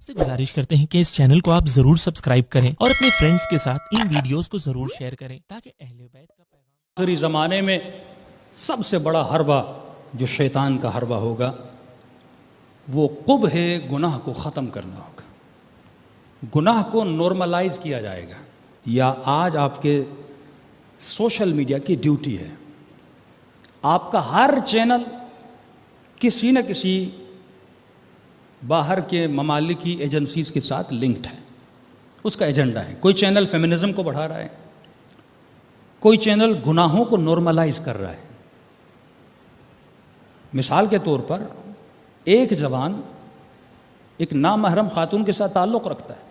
سے گزارش کرتے ہیں کہ اس چینل کو آپ ضرور سبسکرائب کریں اور اپنے فرینڈز کے ساتھ ان ویڈیوز کو ضرور شیئر کریں تاکہ اہل بیت کا پیغام آخری زمانے میں سب سے بڑا حربہ جو شیطان کا حربہ ہوگا وہ قبح گناہ کو ختم کرنا ہوگا. گناہ کو نارملائز کیا جائے گا. یا آج آپ کے سوشل میڈیا کی ڈیوٹی ہے، آپ کا ہر چینل کسی نہ کسی باہر کے ممالک کی ایجنسیز کے ساتھ لنکڈ ہے. اس کا ایجنڈا ہے. کوئی چینل فیمنزم کو بڑھا رہا ہے، کوئی چینل گناہوں کو نارملائز کر رہا ہے. مثال کے طور پر ایک جوان ایک نامحرم خاتون کے ساتھ تعلق رکھتا ہے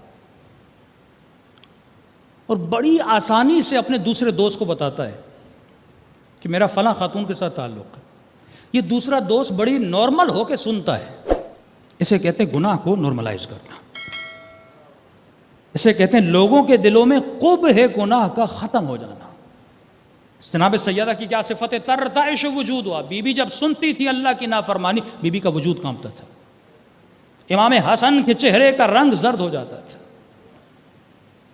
اور بڑی آسانی سے اپنے دوسرے دوست کو بتاتا ہے کہ میرا فلاں خاتون کے ساتھ تعلق ہے. یہ دوسرا دوست بڑی نارمل ہو کے سنتا ہے. اسے کہتے ہیں گناہ کو نارملائز کرنا. اسے کہتے ہیں لوگوں کے دلوں میں قبح گناہ کا ختم ہو جانا. جناب سیدہ کی کیا صفت ہے؟ ترتعش وجود ہوا. بی بی جب سنتی تھی اللہ کی نافرمانی، بی بی کا وجود کانپتا تھا. امام حسن کے چہرے کا رنگ زرد ہو جاتا تھا.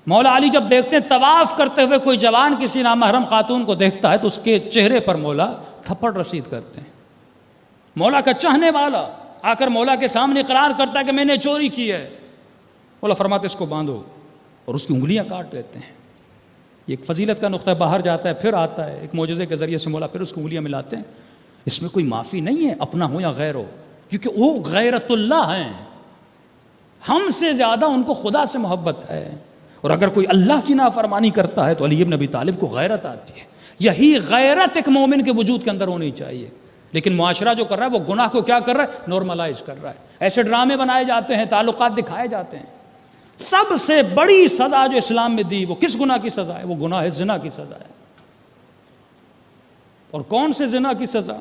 مولا علی جب دیکھتے ہیں طواف کرتے ہوئے کوئی جوان کسی نامحرم خاتون کو دیکھتا ہے تو اس کے چہرے پر مولا تھپڑ رسید کرتے ہیں. مولا کا چاہنے والا آ کر مولا کے سامنے اقرار کرتا ہے کہ میں نے چوری کی ہے. مولا فرماتے اس کو باندھو اور اس کی انگلیاں کاٹ لیتے ہیں. یہ ایک فضیلت کا نقطہ ہے. باہر جاتا ہے پھر آتا ہے، ایک معجزے کے ذریعے سے مولا پھر اس کو انگلیاں ملاتے ہیں. اس میں کوئی معافی نہیں ہے، اپنا ہو یا غیر ہو، کیونکہ وہ غیرت اللہ ہیں. ہم سے زیادہ ان کو خدا سے محبت ہے. اور اگر کوئی اللہ کی نافرمانی کرتا ہے تو علی ابن ابی طالب کو غیرت آتی ہے. یہی غیرت ایک مومن کے وجود کے اندر ہونی چاہیے. لیکن معاشرہ جو کر رہا ہے وہ گناہ کو کیا کر رہا ہے؟ نارملائز کر رہا ہے. ایسے ڈرامے بنائے جاتے ہیں، تعلقات دکھائے جاتے ہیں. سب سے بڑی سزا جو اسلام میں دی وہ کس گناہ کی سزا ہے؟ وہ گناہ زنا کی سزا ہے. اور کون سے زنا کی سزا؟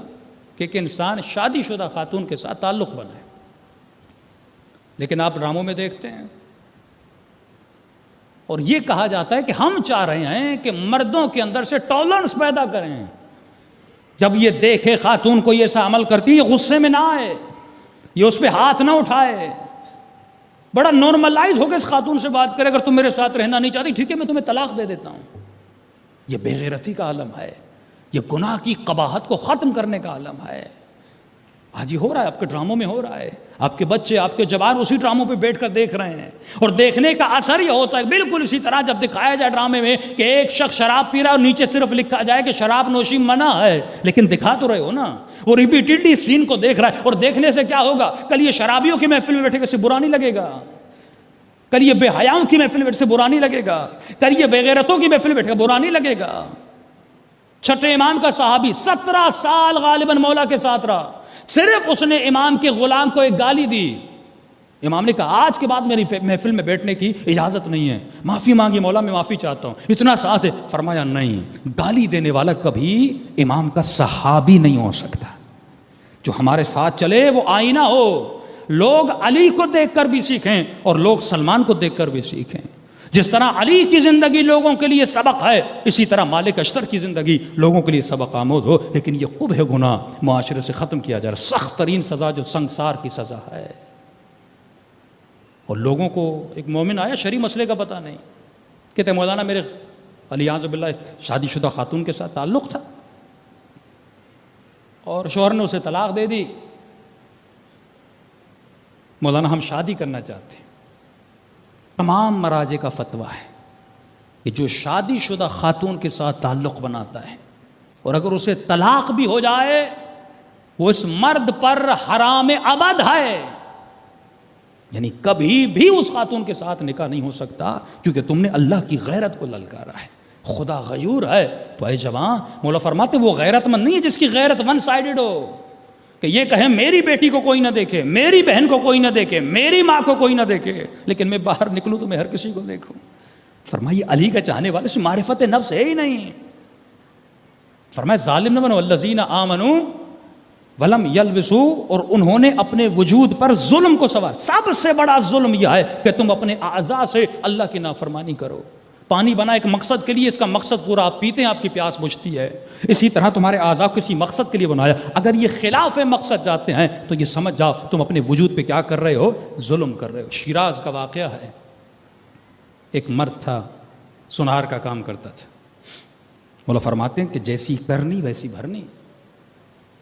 کہ ایک انسان شادی شدہ خاتون کے ساتھ تعلق بنائے. لیکن آپ ڈراموں میں دیکھتے ہیں اور یہ کہا جاتا ہے کہ ہم چاہ رہے ہیں کہ مردوں کے اندر سے ٹالرنس پیدا کریں. جب یہ دیکھے خاتون کو یہ ایسا عمل کرتی ہے، یہ غصے میں نہ آئے، یہ اس پہ ہاتھ نہ اٹھائے، بڑا نارملائز ہو کے اس خاتون سے بات کرے. اگر تم میرے ساتھ رہنا نہیں چاہتی ٹھیک ہے میں تمہیں طلاق دے دیتا ہوں. یہ بے غیرتی کا عالم ہے. یہ گناہ کی قباحت کو ختم کرنے کا عالم ہے. آج یہ ہو رہا ہے، آپ کے ڈراموں میں ہو رہا ہے. آپ کے بچے، آپ کے جوان اسی ڈراموں پہ بیٹھ کر دیکھ رہے ہیں اور دیکھنے کا اثر یہ ہوتا ہے بالکل اسی طرح جب دکھایا جائے ڈرامے میں کہ ایک شخص شراب پی رہا ہے اور نیچے صرف لکھا جائے کہ شراب نوشی منع ہے، لیکن دکھا تو رہے ہو نا. وہ ریپیٹڈلی سین کو دیکھ رہا ہے اور دیکھنے سے کیا ہوگا؟ کل یہ شرابیوں کی محفل میں بیٹھے گا، اسے برا نہیں لگے گا. کل یہ بے حیاؤں کی محفل میں بیٹھے سے برا نہیں لگے گا. کل یہ بے غیرتوں کی محفل میں بیٹھے گا، برا نہیں لگے گا. چھٹے امام کا صحابی 17 سال غالباً مولا کے ساتھ رہا. صرف اس نے امام کے غلام کو ایک گالی دی. امام نے کہا آج کے بعد میری محفل میں بیٹھنے کی اجازت نہیں ہے. معافی مانگی، مولا میں معافی چاہتا ہوں، اتنا ساتھ ہے. فرمایا نہیں، گالی دینے والا کبھی امام کا صحابی نہیں ہو سکتا. جو ہمارے ساتھ چلے وہ آئینہ ہو. لوگ علی کو دیکھ کر بھی سیکھیں اور لوگ سلمان کو دیکھ کر بھی سیکھیں. جس طرح علی کی زندگی لوگوں کے لیے سبق ہے، اسی طرح مالک اشتر کی زندگی لوگوں کے لیے سبق آموز ہو. لیکن یہ قبح گناہ معاشرے سے ختم کیا جا رہا ہے. سخت ترین سزا جو سنگسار کی سزا ہے. اور لوگوں کو ایک مومن آیا، شرعی مسئلے کا پتہ نہیں، کہتے مولانا میرے علیاذ باللہ شادی شدہ خاتون کے ساتھ تعلق تھا اور شوہر نے اسے طلاق دے دی. مولانا ہم شادی کرنا چاہتے ہیں. تمام مراجع کا فتویٰ ہے کہ جو شادی شدہ خاتون کے ساتھ تعلق بناتا ہے اور اگر اسے طلاق بھی ہو جائے وہ اس مرد پر حرام ابد ہے. یعنی کبھی بھی اس خاتون کے ساتھ نکاح نہیں ہو سکتا کیونکہ تم نے اللہ کی غیرت کو للکارا ہے. خدا غیور ہے. تو اے جوان، مولا فرماتے وہ غیرت مند نہیں ہے جس کی غیرت ون سائیڈڈ ہو کہ یہ کہے میری بیٹی کو کوئی نہ دیکھے، میری بہن کو کوئی نہ دیکھے، میری ماں کو کوئی نہ دیکھے، لیکن میں باہر نکلوں تو میں ہر کسی کو دیکھوں. فرمایا علی کا چاہنے والے سے معرفت نفس ہے ہی نہیں. فرمایا ظالم نہ بنو الذین آمنوا ولم یلبسوا، اور انہوں نے اپنے وجود پر ظلم کو سوار. سب سے بڑا ظلم یہ ہے کہ تم اپنے اعضاء سے اللہ کی نافرمانی کرو. پانی بنا ایک مقصد کے لیے، اس کا مقصد پورا آپ پیتے ہیں، آپ کی پیاس بجھتی ہے. اسی طرح تمہارے اعضاء کسی مقصد کے لیے بنایا. اگر یہ خلاف مقصد جاتے ہیں تو یہ سمجھ جاؤ تم اپنے وجود پہ کیا کر رہے ہو؟ ظلم کر رہے ہو. شیراز کا واقعہ ہے. ایک مرد تھا، سونار کا کام کرتا تھا. مولا فرماتے ہیں کہ جیسی کرنی ویسی بھرنی.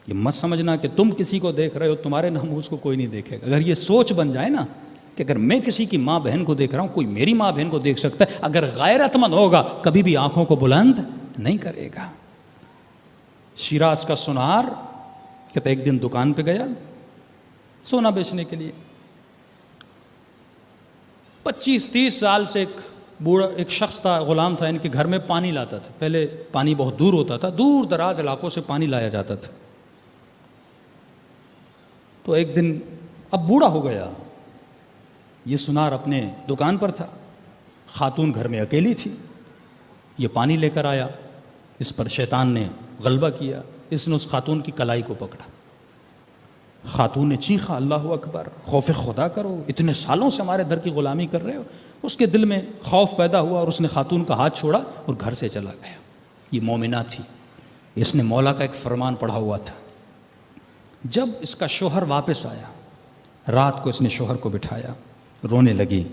یہ مت سمجھنا کہ تم کسی کو دیکھ رہے ہو، تمہارے ناموس کو کوئی نہیں دیکھے گا. اگر یہ سوچ بن جائے نا کہ اگر میں کسی کی ماں بہن کو دیکھ رہا ہوں، کوئی میری ماں بہن کو دیکھ سکتا ہے، اگر غیرت مند ہوگا کبھی بھی آنکھوں کو بلند نہیں کرے گا. شیراز کا سونار کہتا ایک دن دکان پہ گیا سونا بیچنے کے لیے. 25-30 سال سے ایک بوڑھا ایک شخص تھا، غلام تھا، ان کے گھر میں پانی لاتا تھا. پہلے پانی بہت دور ہوتا تھا، دور دراز علاقوں سے پانی لایا جاتا تھا. تو ایک دن اب بوڑھا ہو گیا، یہ سونار اپنے دکان پر تھا، خاتون گھر میں اکیلی تھی. یہ پانی لے کر آیا، اس پر شیطان نے غلبہ کیا. اس نے اس خاتون کی کلائی کو پکڑا. خاتون نے چیخا اللہ اکبر، خوف خدا کرو، اتنے سالوں سے ہمارے در کی غلامی کر رہے ہو. اس کے دل میں خوف پیدا ہوا اور اس نے خاتون کا ہاتھ چھوڑا اور گھر سے چلا گیا. یہ مومنہ تھی، اس نے مولا کا ایک فرمان پڑھا ہوا تھا. جب اس کا شوہر واپس آیا، رات کو اس نے شوہر کو بٹھایا، رونے لگی.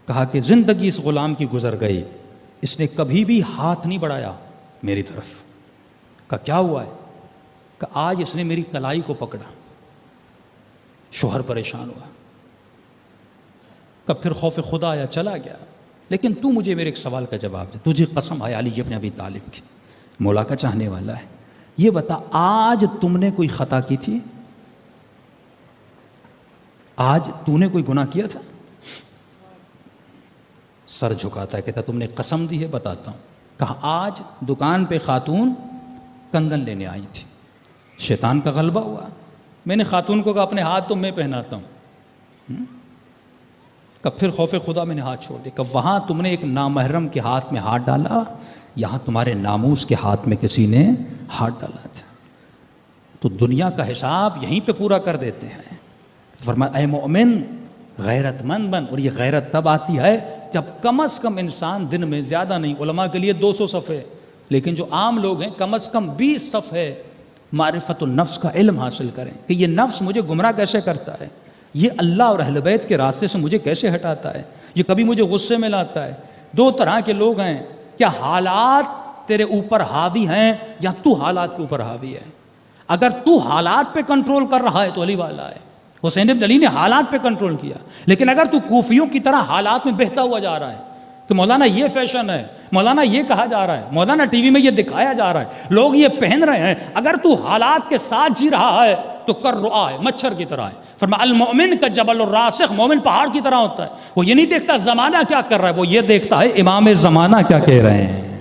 کہا کہ زندگی اس غلام کی گزر گئی، اس نے کبھی بھی ہاتھ نہیں بڑھایا میری طرف. کہا کیا ہوا ہے؟ کہ آج اس نے میری کلائی کو پکڑا. شوہر پریشان ہوا. کہ پھر خوف خدا آیا، چلا گیا. لیکن تو مجھے میرے ایک سوال کا جواب دے، تجھے قسم ہے علی ابن ابی طالب کی، مولا کا چاہنے والا ہے، یہ بتا آج تم نے کوئی خطا کی تھی؟ آج تو نے کوئی گناہ کیا تھا؟ سر جھکاتا ہے، کہتا تم نے قسم دی ہے؟ بتاتا ہوں. کہا آج دکان پہ خاتون کنگن لینے آئی تھی، شیطان کا غلبہ ہوا. میں نے خاتون کو کہا اپنے ہاتھ تو میں پہناتا ہوں. کہ پھر خوف خدا میں نے ہاتھ چھوڑ دیا. کہ وہاں تم نے ایک نامحرم کے ہاتھ میں ہاتھ ڈالا، یہاں تمہارے ناموس کے ہاتھ میں کسی نے ہاتھ ڈالا تھا. تو دنیا کا حساب یہیں پہ پورا کر دیتے ہیں. فرمایا اے مومن غیرت مند بن. اور یہ غیرت تب آتی ہے جب کم از کم انسان دن میں، زیادہ نہیں، علماء کے لیے 200 صفحے، لیکن جو عام لوگ ہیں کم از کم 20 صفحے معرفت النفس کا علم حاصل کریں کہ یہ نفس مجھے گمراہ کیسے کرتا ہے، یہ اللہ اور اہل بیت کے راستے سے مجھے کیسے ہٹاتا ہے، یہ کبھی مجھے غصے میں لاتا ہے. 2 طرح کے لوگ ہیں، کیا حالات تیرے اوپر حاوی ہیں یا تو حالات کے اوپر حاوی ہے. اگر تو حالات پہ کنٹرول کر رہا ہے تو علی والا ہے. حسین بن علی نے حالات پہ کنٹرول کیا. لیکن اگر تو کوفیوں کی طرح حالات میں بہتا ہوا جا رہا ہے کہ مولانا یہ فیشن ہے، مولانا یہ کہا جا رہا ہے، مولانا ٹی وی میں یہ دکھایا جا رہا ہے، لوگ یہ پہن رہے ہیں، اگر تو حالات کے ساتھ جی رہا ہے تو کر رعا ہے، مچھر کی طرح ہے. فرمایا المؤمن کا جبل الراسخ، مومن پہاڑ کی طرح ہوتا ہے. وہ یہ نہیں دیکھتا زمانہ کیا کر رہا ہے، وہ یہ دیکھتا ہے امام زمانہ کیا کہہ رہے ہیں.